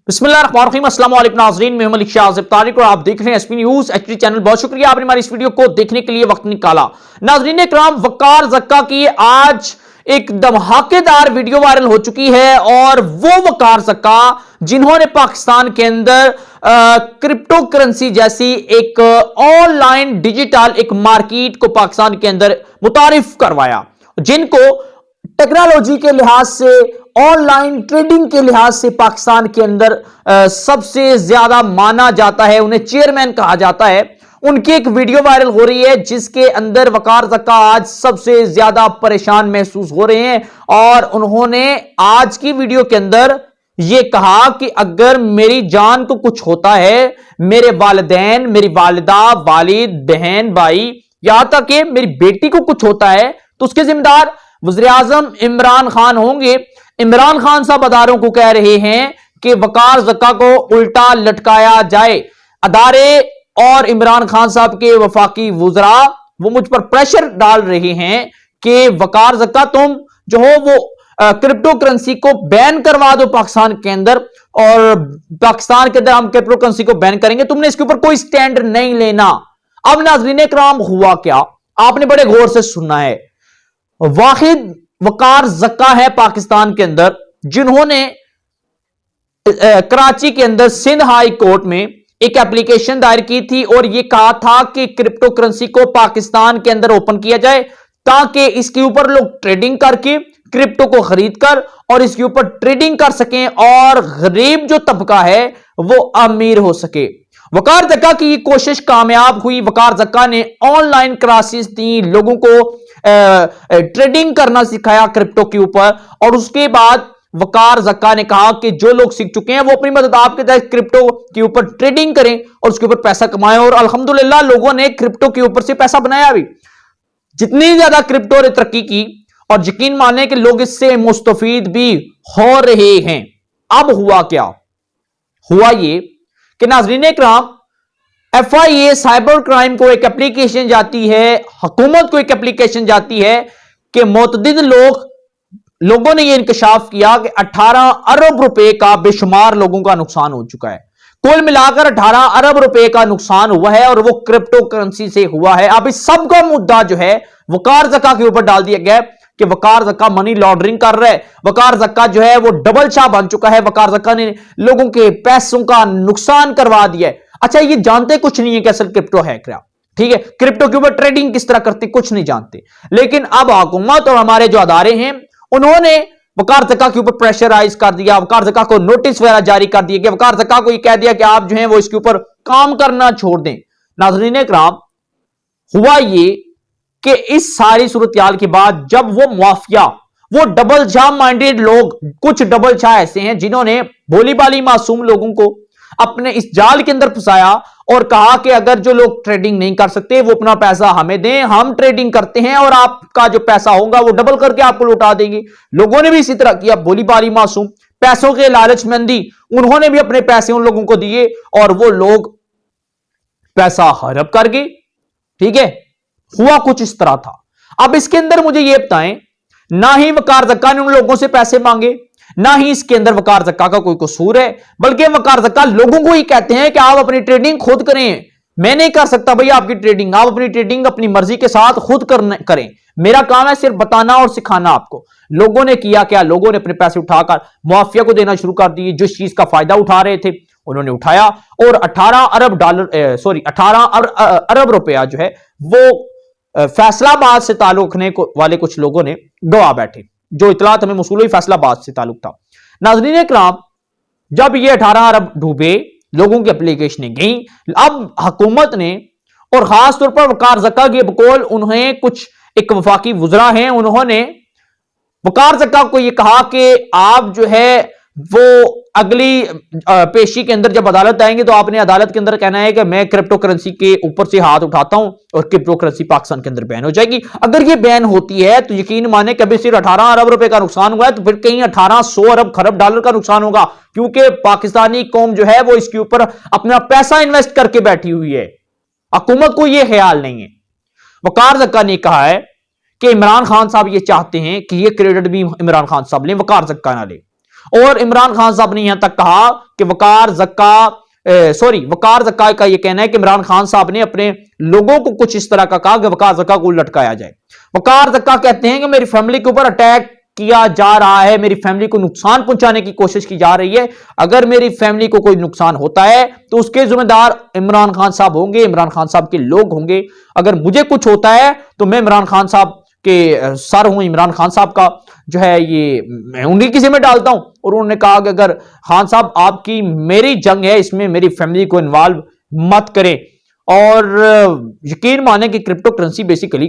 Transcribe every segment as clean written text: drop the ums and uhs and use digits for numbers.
बिस्मिल्लाहिर्रहमानिर्रहीम, अस्सलाम वालेकुम नाज़रीन, मैं मलिक शाह तारिक और आप देख रहे हैं एसपी न्यूज एचडी चैनल। बहुत शुक्रिया आपने हमारी इस वीडियो को देखने के लिए वक्त निकाला। नाज़रीन इकराम, वकार ज़क्का की आज एक धमाकेदार वीडियो वायरल हो चुकी है और वो वकार ज़क्का जिन्होंने पाकिस्तान के अंदर क्रिप्टो करेंसी जैसी एक ऑनलाइन डिजिटल एक मार्केट को पाकिस्तान के अंदर मुतारिफ करवाया, जिनको टेक्नोलॉजी के लिहाज से, ऑनलाइन ट्रेडिंग के लिहाज से पाकिस्तान के अंदर सबसे ज्यादा माना जाता है, उन्हें चेयरमैन कहा जाता है। उनकी एक वीडियो वायरल हो रही है जिसके अंदर वकार ज़क्का आज सबसे ज्यादा परेशान महसूस हो रहे हैं और उन्होंने आज की वीडियो के अंदर यह कहा कि अगर मेरी जान को कुछ होता है, मेरे वालिदैन, मेरी वालिदा, वालिद, बहन, भाई, यहां तक कि मेरी बेटी को कुछ होता है तो उसके जिम्मेदार वज़ीर आज़म इमरान खान होंगे। इमरान खान साहब अदारों को कह रहे हैं कि वकार ज़क्का को उल्टा लटकाया जाए। अदारे और इमरान खान साहब के वफाकी वुज़रा वो मुझ पर प्रेशर डाल रहे हैं कि वकार ज़क्का तुम जो हो वो क्रिप्टो करेंसी को बैन करवा दो पाकिस्तान के अंदर, और पाकिस्तान के अंदर हम क्रिप्टो करेंसी को बैन करेंगे, तुमने इसके ऊपर कोई स्टैंड नहीं लेना। अब नाज़रीन इकराम, हुआ क्या, आपने बड़े गौर से सुनना है। वाहिद वकार ज़क्का है पाकिस्तान के अंदर जिन्होंने कराची के अंदर सिंध हाई कोर्ट में एक एप्लीकेशन दायर की थी और यह कहा था कि क्रिप्टो करेंसी को पाकिस्तान के अंदर ओपन किया जाए ताकि इसके ऊपर लोग ट्रेडिंग करके क्रिप्टो को खरीद कर और इसके ऊपर ट्रेडिंग कर सकें और गरीब जो तबका है वो अमीर हो सके। वकार ज़क्का की कोशिश कामयाब हुई। वकार ज़क्का ने ऑनलाइन क्लासेस दी, लोगों को ट्रेडिंग करना सिखाया क्रिप्टो के ऊपर, और उसके बाद वकार ज़क्का ने कहा कि जो लोग सीख चुके हैं वो अपनी मदद आपके तहत क्रिप्टो के ऊपर ट्रेडिंग करें और उसके ऊपर पैसा कमाएं। और अल्हम्दुलिल्लाह लोगों ने क्रिप्टो के ऊपर से पैसा बनाया भी। जितनी ज्यादा क्रिप्टो ने तरक्की की और यकीन माने कि लोग इससे मुस्तफीद भी हो रहे हैं। अब हुआ क्या, हुआ ये कि नाज़रीन इकराम, FIA साइबर क्राइम को एक एप्लीकेशन जाती है, हुकूमत को एक एप्लीकेशन जाती है कि मुतअद्दिद लोगों ने यह इंकशाफ किया कि 18 अरब रुपए का बेशुमार लोगों का नुकसान हो चुका है। कुल मिलाकर 18 अरब रुपए का नुकसान हुआ है और वो क्रिप्टो करेंसी से हुआ है। अब इस सब का मुद्दा जो है वकार ज़क्का के ऊपर डाल दिया गया है कि वकार ज़क्का मनी लॉन्ड्रिंग कर रहा है, वकार ज़क्का जो है वो डबल शाह बन चुका है, वकार ज़क्का ने लोगों के पैसों का नुकसान करवा दिया है। अच्छा, ये जानते कुछ नहीं है कि असल क्रिप्टो है क्या, ठीक है, क्रिप्टो के ऊपर ट्रेडिंग किस तरह करते कुछ नहीं जानते। लेकिन अब हुकूमत और हमारे जो अदारे हैं उन्होंने वकार ज़क्का के ऊपर प्रेशराइज कर दिया, वकार ज़क्का को नोटिस वगैरह जारी कर दिया कि वकार ज़क्का को ये कह दिया कि आप जो है वो इसके ऊपर काम करना छोड़ दें। नाज़रीन इकराम, हुआ ये कि इस सारी सूरत-ए-हाल के बाद जब वो माफिया, वो डबल शाह माइंडेड लोग, कुछ डबल शाह ऐसे हैं जिन्होंने भोली भाली मासूम लोगों को अपने इस जाल के अंदर फंसाया और कहा कि अगर जो लोग ट्रेडिंग नहीं कर सकते वो अपना पैसा हमें दें, हम ट्रेडिंग करते हैं और आपका जो पैसा होगा वो डबल करके आपको लौटा देंगे। लोगों ने भी इसी तरह किया, भोली भाली मासूम, पैसों के लालचमंदी, उन्होंने भी अपने पैसे उन लोगों को दिए और वो लोग पैसा हड़प कर गए। ठीक है, हुआ कुछ इस तरह था। अब इसके अंदर मुझे ये बताएं, ना ही वकार ज़क्का ने उन लोगों से पैसे मांगे, ना ही इसके अंदर वकार ज़क्का का कोई कसूर है, बल्कि वकार ज़क्का लोगों को ही कहते हैं कि आप अपनी ट्रेडिंग खुद करें, मैं नहीं कर सकता भैया आपकी ट्रेडिंग, आप अपनी ट्रेडिंग अपनी मर्जी के साथ खुद करें, मेरा काम है सिर्फ बताना और सिखाना आपको। लोगों ने किया क्या, लोगों ने अपने पैसे उठाकर माफिया को देना शुरू कर दिए। जो चीज का फायदा उठा रहे थे उन्होंने उठाया और 18 अरब रुपया जो है वो फैसलाबाद से ताल्लुक रखने वाले कुछ लोगों ने गवा बैठे। जो इतलात हमें मौसूल हुई फैसलाबाद से ताल्लुक था। नाज़रीन इकराम, जब ये 18 अरब डूबे, लोगों की एप्लीकेशनें गई, अब हुकूमत ने और खास तौर पर वकार ज़क्का के बकौल उन्हें कुछ एक वफाकी वुज़रा हैं, उन्होंने वकार ज़क्का को यह कहा कि आप जो है वो अगली पेशी के अंदर जब अदालत आएंगे तो आपने अदालत के अंदर कहना है कि मैं क्रिप्टो करेंसी के ऊपर से हाथ उठाता हूं और क्रिप्टो करेंसी पाकिस्तान के अंदर बैन हो जाएगी। अगर ये बैन होती है तो यकीन माने कभी सिर्फ 18 अरब रुपए का नुकसान हुआ है तो फिर कहीं 1800 अरब खरब डॉलर का नुकसान होगा, क्योंकि पाकिस्तानी कौम जो है वो इसके ऊपर अपना पैसा इन्वेस्ट करके बैठी हुई है। हुकूमत को यह ख्याल नहीं है। वकार ज़क्का ने कहा है कि इमरान खान साहब ये चाहते हैं कि ये क्रेडिट भी इमरान खान साहब लें, वकार ज़क्का ना ले। और इमरान खान साहब ने यहां तक कहा कि वकार जक्का का यह कहना है कि इमरान खान साहब ने अपने लोगों को कुछ इस तरह का कहा कि वकार जक्का को लटकाया जाए। वकार जक्का कहते हैं कि मेरी फैमिली के ऊपर अटैक किया जा रहा है, मेरी फैमिली को नुकसान पहुंचाने की कोशिश की जा रही है। अगर मेरी फैमिली को कोई नुकसान होता है तो उसके जिम्मेदार इमरान खान साहब होंगे, इमरान खान साहब के लोग होंगे। अगर मुझे कुछ होता है तो मैं इमरान खान साहब के सर हूं, इमरान खान साहब का जो है ये मैं उन्हीं की जिम्मे डालता हूं। और उन्होंने कहा कि अगर खान साहब आपकी मेरी जंग है, इसमें मेरी फैमिली को इन्वॉल्व मत करें। और यकीन माने कि क्रिप्टो करेंसी बेसिकली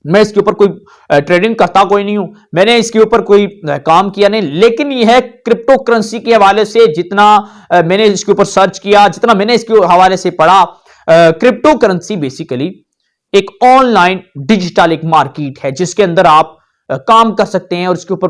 मैं इसके ऊपर कोई ट्रेडिंग करता कोई नहीं हूं, मैंने इसके ऊपर कोई काम किया नहीं, लेकिन यह है क्रिप्टो करेंसी के हवाले से जितना मैंने इसके ऊपर सर्च किया, जितना मैंने इसके हवाले से पढ़ा, क्रिप्टो करेंसी बेसिकली एक ऑनलाइन डिजिटल एक मार्केट है जिसके अंदर आप काम कर सकते हैं और इसके ऊपर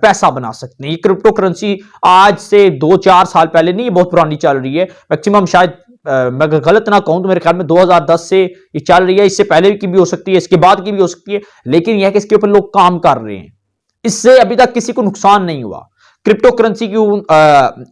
पैसा बना सकते हैं। ये क्रिप्टो करेंसी आज से 2-4 साल पहले नहीं, ये बहुत पुरानी चल रही है। मैक्सिमम शायद मैं अगर गलत ना कहूं तो मेरे ख्याल में 2010 से ये चल रही है। इससे पहले की भी हो सकती है, इसके बाद की भी हो सकती है, लेकिन यह कि इसके ऊपर लोग काम कर रहे हैं। इससे अभी तक किसी को नुकसान नहीं हुआ। क्रिप्टो करेंसी के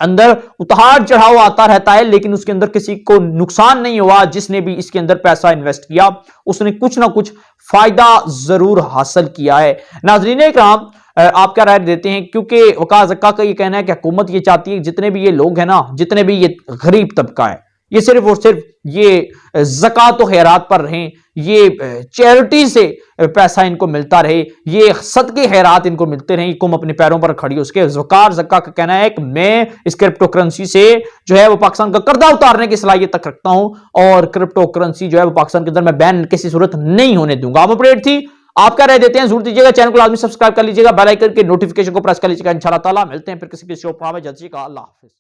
अंदर उतार चढ़ाव आता रहता है, लेकिन उसके अंदर किसी को नुकसान नहीं हुआ। जिसने भी इसके अंदर पैसा इन्वेस्ट किया उसने कुछ ना कुछ फायदा जरूर हासिल किया है। नाज़रीन इकराम, आप क्या राय देते हैं? क्योंकि वकार जक्का का ये कहना है कि हुकूमत ये चाहती है जितने भी ये लोग हैं ना, जितने भी ये गरीब तबका है, ये सिर्फ और सिर्फ ये ज़कात और खैरात पर रहें, ये चैरिटी से पैसा इनको मिलता रहे, ये सदके खैरात इनको मिलते रहे, कौम अपने पैरों पर खड़ी हो। उसके वकार जक्का का कहना है कि मैं इस क्रिप्टो करेंसी से जो है वो पाकिस्तान का कर्जा उतारने की सलाहियत तक रखता हूं और क्रिप्टो करेंसी जो है वो पाकिस्तान के अंदर मैं बैन किसी सूरत नहीं होने दूंगा। आप अपडेट थी, आप क्या राय देते हैं जरूर दीजिएगा। चैनल को लाजमी सब्सक्राइब कर लीजिएगा, बेल आइकन के नोटिफिकेशन को प्रेस कर लीजिएगा। इंशाअल्लाह ताला मिलते हैं फिर किसी शो पर। जल्दी का अल्लाह हाफिज।